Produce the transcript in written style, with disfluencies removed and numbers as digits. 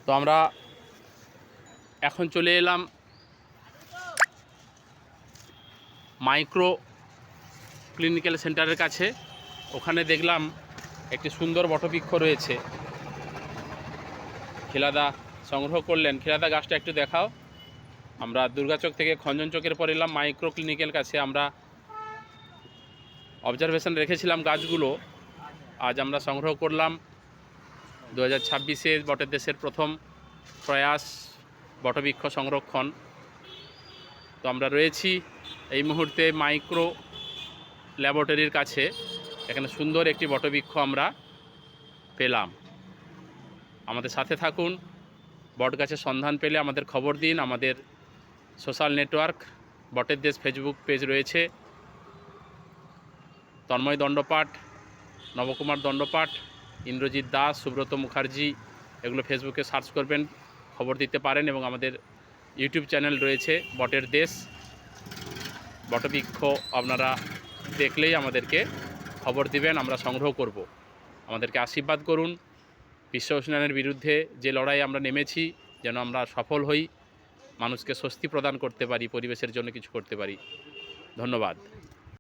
তো আমরা এখন চলে এলাম মাইক্রো ক্লিনিক্যাল সেন্টারের কাছে। ওখানে দেখলাম একটি সুন্দর বটবৃক্ষ রয়েছে। খেলাদা সংগ্রহ করলেন। খেলাদা গাছটা একটু দেখাও। আমরা দুর্গাচক থেকে খঞ্জন চকের পর এলাম মাইক্রো ক্লিনিক্যাল কাছে। আমরা অবজারভেশন রেখেছিলাম গাছগুলো, আজ আমরা সংগ্রহ করলাম। 2026-এ বটের দেশের প্রথম প্রয়াস বটবৃক্ষ সংরক্ষণ। তো আমরা রয়েছি এই মুহূর্তে মাইক্রো ল্যাবরেটরির কাছে। এখানে সুন্দর একটি বটবৃক্ষ আমরা পেলাম। আমাদের সাথে থাকুন। বট গাছের সন্ধান পেলে আমাদের খবর দিন। আমাদের সোশ্যাল নেটওয়ার্ক বটের দেশ ফেসবুক পেজ রয়েছে। তন্ময় দণ্ডপাঠ, নবকুমার দণ্ডপাঠ, ইন্দ্রজিৎ দাস, সুব্রত মুখার্জি, এগুলো ফেসবুকে সার্চ করবেন, খবর দিতে পারেন। এবং আমাদের ইউটিউব চ্যানেল রয়েছে বটের দেশ। বটবৃক্ষ আপনারা দেখলেই আমাদেরকে খবর দিবেন, আমরা সংগ্রহ করব। আমাদেরকে আশীর্বাদ করুন। বিশ্ব উষ্ণায়নের বিরুদ্ধে যে লড়াই আমরা নেমেছি, যেন আমরা সফল হই, মানুষকে স্বস্তি প্রদান করতে পারি, পরিবেশের জন্য কিছু করতে পারি। ধন্যবাদ।